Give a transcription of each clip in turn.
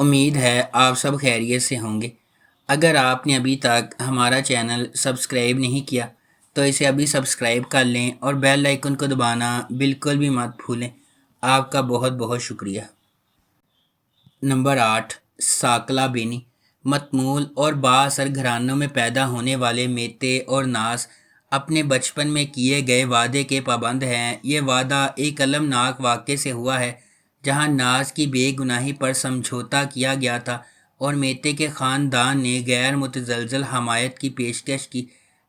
امید ہے آپ سب خیریت سے ہوں گے۔ اگر آپ نے ابھی تک ہمارا چینل سبسکرائب نہیں کیا تو اسے ابھی سبسکرائب کر لیں اور بیل آئیکن کو دبانا بالکل بھی مت بھولیں۔ آپ کا بہت بہت شکریہ۔ نمبر 8، ساکلا بینی۔ متمول اور با اثر گھرانوں میں پیدا ہونے والے میتے اور ناز اپنے بچپن میں کیے گئے وعدے کے پابند ہیں۔ یہ وعدہ ایک المناک واقعے سے ہوا ہے جہاں ناز کی بے گناہی پر سمجھوتا کیا گیا تھا اور میتے کے خاندان نے غیر متزلزل حمایت کی پیشکش کی۔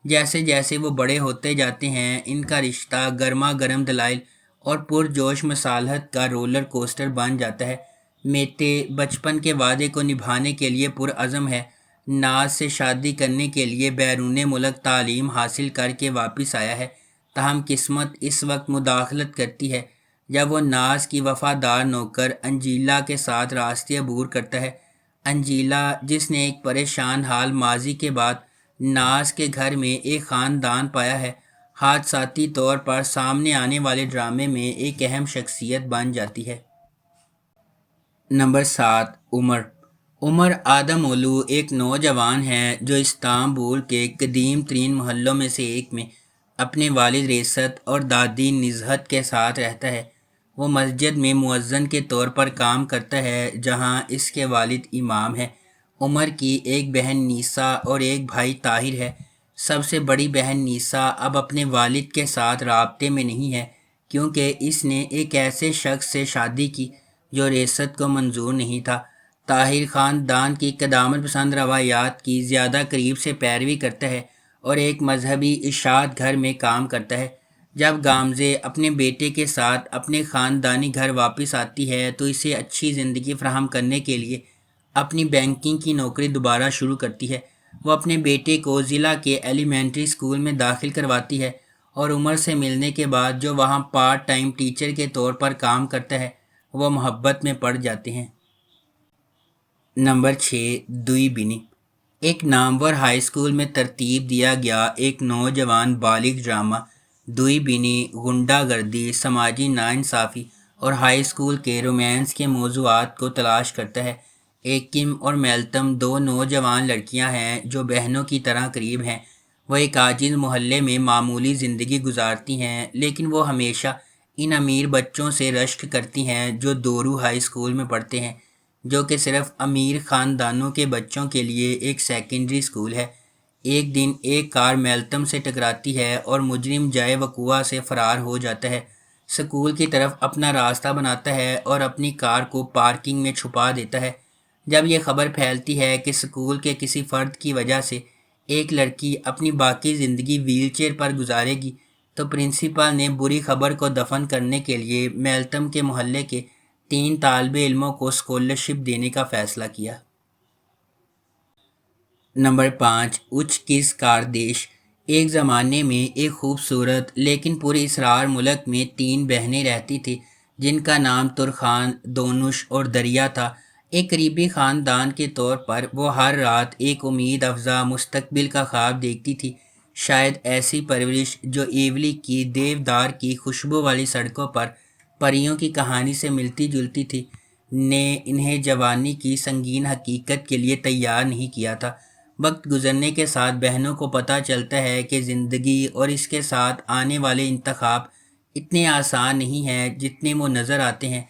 جیسے جیسے وہ بڑے ہوتے جاتے ہیں ان کا رشتہ گرما گرم دلائل اور پرجوش مصالحت کا رولر کوسٹر بن جاتا ہے۔ میتے بچپن کے وعدے کو نبھانے کے لیے پرعزم ہے۔ ناز سے شادی کرنے کے لیے بیرون ملک تعلیم حاصل کر کے واپس آیا ہے، تاہم قسمت اس وقت مداخلت کرتی ہے جب وہ ناز کی وفادار نوکر انجیلا کے ساتھ راستے عبور کرتا ہے۔ انجیلا، جس نے ایک پریشان حال ماضی کے بعد ناز کے گھر میں ایک خاندان پایا ہے، حادثاتی طور پر سامنے آنے والے ڈرامے میں ایک اہم شخصیت بن جاتی ہے۔ نمبر 7، عمر۔ عمر آدم اولو ایک نوجوان ہے جو استنبول کے قدیم ترین محلوں میں سے ایک میں اپنے والد ریست اور دادی نزہت کے ساتھ رہتا ہے۔ وہ مسجد میں مؤذن کے طور پر کام کرتا ہے جہاں اس کے والد امام ہیں۔ عمر کی ایک بہن نیسا اور ایک بھائی طاہر ہے۔ سب سے بڑی بہن نیسا اب اپنے والد کے ساتھ رابطے میں نہیں ہے کیونکہ اس نے ایک ایسے شخص سے شادی کی جو ریست کو منظور نہیں تھا۔ طاہر خاندان کی قدامت پسند روایات کی زیادہ قریب سے پیروی کرتا ہے اور ایک مذہبی اشاعت گھر میں کام کرتا ہے۔ جب گامزے اپنے بیٹے کے ساتھ اپنے خاندانی گھر واپس آتی ہے تو اسے اچھی زندگی فراہم کرنے کے لیے اپنی بینکنگ کی نوکری دوبارہ شروع کرتی ہے۔ وہ اپنے بیٹے کو ضلع کے ایلیمنٹری اسکول میں داخل کرواتی ہے اور عمر سے ملنے کے بعد جو وہاں پارٹ ٹائم ٹیچر کے طور پر کام کرتا ہے وہ محبت میں پڑ جاتے ہیں۔ نمبر 6، دوئی بینی۔ ایک نامور ہائی اسکول میں ترتیب دیا گیا ایک نوجوان بالغ ڈرامہ دوئی بینی غنڈہ گردی، سماجی ناانصافی اور ہائی اسکول کے رومانس کے موضوعات کو تلاش کرتا ہے۔ ایکم اور میلتم دو نوجوان لڑکیاں ہیں جو بہنوں کی طرح قریب ہیں۔ وہ ایک عاجز محلے میں معمولی زندگی گزارتی ہیں لیکن وہ ہمیشہ ان امیر بچوں سے رشک کرتی ہیں جو دورو ہائی اسکول میں پڑھتے ہیں، جو کہ صرف امیر خاندانوں کے بچوں کے لیے ایک سیکنڈری اسکول ہے۔ ایک دن ایک کار میلتم سے ٹکراتی ہے اور مجرم جائے وقوعہ سے فرار ہو جاتا ہے۔ اسکول کی طرف اپنا راستہ بناتا ہے اور اپنی کار کو پارکنگ میں چھپا دیتا ہے۔ جب یہ خبر پھیلتی ہے کہ اسکول کے کسی فرد کی وجہ سے ایک لڑکی اپنی باقی زندگی ویل چیئر پر گزارے گی تو پرنسپل نے بری خبر کو دفن کرنے کے لیے میلتم کے محلے کے 3 طالب علموں کو اسکالرشپ دینے کا فیصلہ کیا۔ نمبر 5، اچ کس کاردیش۔ ایک زمانے میں ایک خوبصورت لیکن پر اسرار ملک میں 3 بہنیں رہتی تھیں جن کا نام ترخان، دونش اور دریا تھا۔ ایک قریبی خاندان کے طور پر وہ ہر رات ایک امید افزا مستقبل کا خواب دیکھتی تھی۔ شاید ایسی پرورش جو ایولی کی دیودار کی خوشبو والی سڑکوں پر پریوں کی کہانی سے ملتی جلتی تھی نے انہیں جوانی کی سنگین حقیقت کے لیے تیار نہیں کیا تھا۔ وقت گزرنے کے ساتھ بہنوں کو پتہ چلتا ہے کہ زندگی اور اس کے ساتھ آنے والے انتخاب اتنے آسان نہیں ہیں جتنے وہ نظر آتے ہیں۔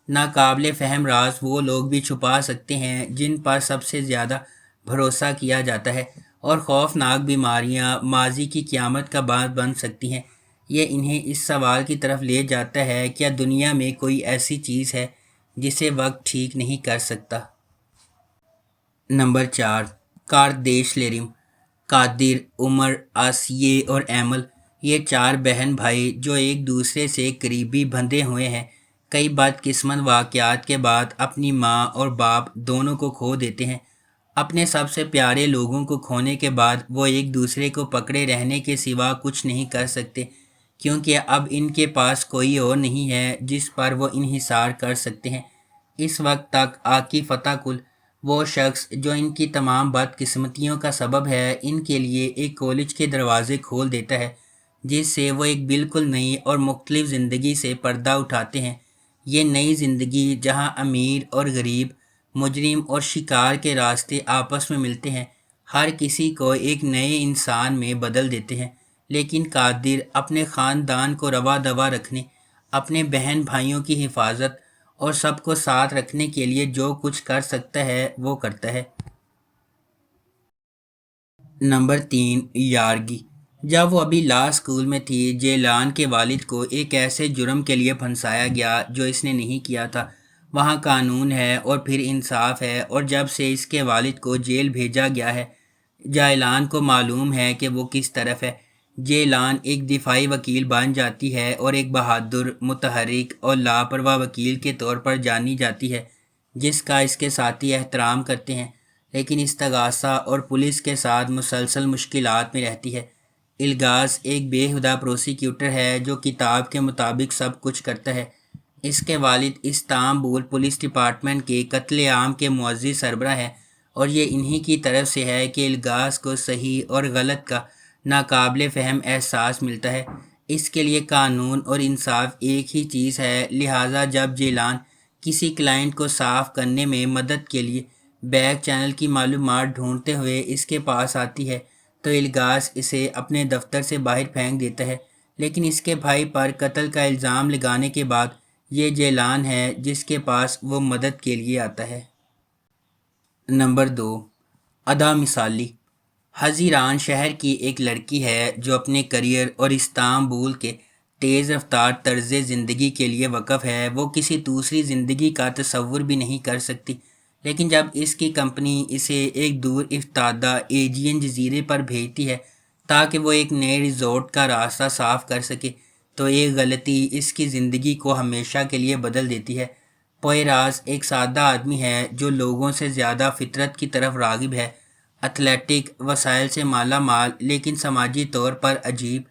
ناقابل فہم راز وہ لوگ بھی چھپا سکتے ہیں جن پر سب سے زیادہ بھروسہ کیا جاتا ہے، اور خوفناک بیماریاں ماضی کی قیامت کا باعث بن سکتی ہیں۔ یہ انہیں اس سوال کی طرف لے جاتا ہے کیا دنیا میں کوئی ایسی چیز ہے جسے وقت ٹھیک نہیں کر سکتا۔ نمبر 4، کاردیش لیرم۔ قادر، عمر، آسیے اور ایمل، یہ 4 بہن بھائی جو ایک دوسرے سے قریبی بندھے ہوئے ہیں، کئی بدقسمت واقعات کے بعد اپنی ماں اور باپ دونوں کو کھو دیتے ہیں۔ اپنے سب سے پیارے لوگوں کو کھونے کے بعد وہ ایک دوسرے کو پکڑے رہنے کے سوا کچھ نہیں کر سکتے کیونکہ اب ان کے پاس کوئی اور نہیں ہے جس پر وہ انحصار کر سکتے ہیں۔ اس وقت تک آکی فتح کل، وہ شخص جو ان کی تمام بدقسمتیوں کا سبب ہے، ان کے لیے ایک کالج کے دروازے کھول دیتا ہے جس سے وہ ایک بالکل نئی اور مختلف زندگی سے پردہ اٹھاتے ہیں۔ یہ نئی زندگی جہاں امیر اور غریب مجرم اور شکار کے راستے آپس میں ملتے ہیں، ہر کسی کو ایک نئے انسان میں بدل دیتے ہیں، لیکن قادر اپنے خاندان کو روا دوا رکھنے، اپنے بہن بھائیوں کی حفاظت اور سب کو ساتھ رکھنے کے لیے جو کچھ کر سکتا ہے وہ کرتا ہے۔ نمبر 3، یارگی۔ جب وہ ابھی لا اسکول میں تھی، جیلان کے والد کو ایک ایسے جرم کے لیے پھنسایا گیا جو اس نے نہیں کیا تھا۔ وہاں قانون ہے اور پھر انصاف ہے، اور جب سے اس کے والد کو جیل بھیجا گیا ہے، جیلان کو معلوم ہے کہ وہ کس طرف ہے۔ جیلان ایک دفاعی وکیل بن جاتی ہے اور ایک بہادر، متحرک اور لاپرواہ وکیل کے طور پر جانی جاتی ہے جس کا اس کے ساتھی احترام کرتے ہیں، لیکن استغاثہ اور پولیس کے ساتھ مسلسل مشکلات میں رہتی ہے۔ الغاز ایک بے ہدہ پروسیکیوٹر ہے جو کتاب کے مطابق سب کچھ کرتا ہے۔ اس کے والد استانبول پولیس ڈپارٹمنٹ کے قتل عام کے معزز سربراہ ہیں، اور یہ انہی کی طرف سے ہے کہ الغاز کو صحیح اور غلط کا ناقابل فہم احساس ملتا ہے۔ اس کے لیے قانون اور انصاف ایک ہی چیز ہے، لہٰذا جب جیلان کسی کلائنٹ کو صاف کرنے میں مدد کے لیے بیک چینل کی معلومات ڈھونڈتے ہوئے اس کے پاس آتی ہے تو الغاز اسے اپنے دفتر سے باہر پھینک دیتا ہے، لیکن اس کے بھائی پر قتل کا الزام لگانے کے بعد یہ جیلان ہے جس کے پاس وہ مدد کے لیے آتا ہے۔ نمبر 2، ادا مثالی۔ حزیران شہر کی ایک لڑکی ہے جو اپنے کریئر اور استانبول کے تیز رفتار طرز زندگی کے لیے وقف ہے۔ وہ کسی دوسری زندگی کا تصور بھی نہیں کر سکتی، لیکن جب اس کی کمپنی اسے ایک دور افتادہ ایجین جزیرے پر بھیجتی ہے تاکہ وہ ایک نئے ریزورٹ کا راستہ صاف کر سکے، تو ایک غلطی اس کی زندگی کو ہمیشہ کے لیے بدل دیتی ہے۔ پوئراس ایک سادہ آدمی ہے جو لوگوں سے زیادہ فطرت کی طرف راغب ہے، ایتھلیٹک، وسائل سے مالا مال لیکن سماجی طور پر عجیب۔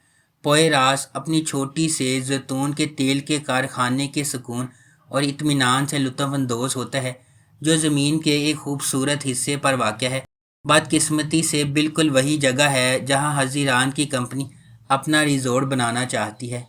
پوئراس اپنی چھوٹی سے زیتون کے تیل کے کارخانے کے سکون اور اطمینان سے لطف اندوز ہوتا ہے جو زمین کے ایک خوبصورت حصے پر واقع ہے۔ بدقسمتی سے بالکل وہی جگہ ہے جہاں حزیران کی کمپنی اپنا ریزورٹ بنانا چاہتی ہے۔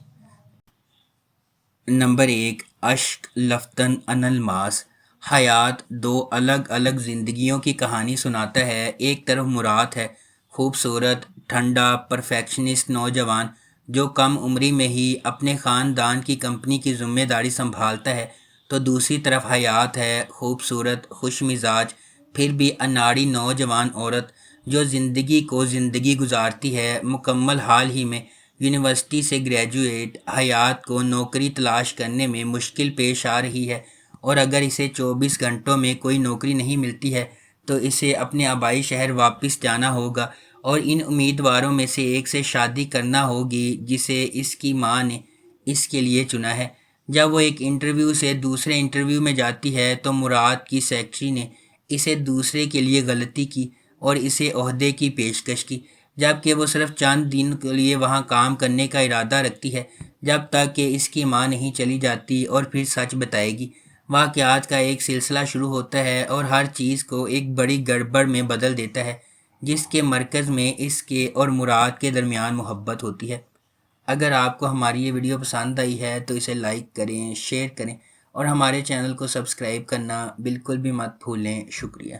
نمبر 1، اشک لفتن ان الماس۔ حیات دو الگ الگ زندگیوں کی کہانی سناتا ہے۔ ایک طرف مراد ہے، خوبصورت، ٹھنڈا، پرفیکشنسٹ نوجوان جو کم عمری میں ہی اپنے خاندان کی کمپنی کی ذمہ داری سنبھالتا ہے، تو دوسری طرف حیات ہے، خوبصورت، خوش مزاج، پھر بھی اناڑی نوجوان عورت جو زندگی کو زندگی گزارتی ہے۔ مکمل حال ہی میں یونیورسٹی سے گریجویٹ حیات کو نوکری تلاش کرنے میں مشکل پیش آ رہی ہے، اور اگر اسے 24 گھنٹوں میں کوئی نوکری نہیں ملتی ہے تو اسے اپنے آبائی شہر واپس جانا ہوگا اور ان امیدواروں میں سے ایک سے شادی کرنا ہوگی جسے اس کی ماں نے اس کے لیے چنا ہے۔ جب وہ ایک انٹرویو سے دوسرے انٹرویو میں جاتی ہے تو مراد کی سیکرٹری نے اسے دوسرے کے لیے غلطی کی اور اسے عہدے کی پیشکش کی، جبکہ وہ صرف چند دن کے لیے وہاں کام کرنے کا ارادہ رکھتی ہے جب تک کہ اس کی ماں نہیں چلی جاتی اور پھر سچ بتائے گی۔ واقعات کا ایک سلسلہ شروع ہوتا ہے اور ہر چیز کو ایک بڑی گڑبڑ میں بدل دیتا ہے جس کے مرکز میں اس کے اور مراد کے درمیان محبت ہوتی ہے۔ اگر آپ کو ہماری یہ ویڈیو پسند آئی ہے تو اسے لائک کریں، شیئر کریں اور ہمارے چینل کو سبسکرائب کرنا بالکل بھی مت بھولیں۔ شکریہ۔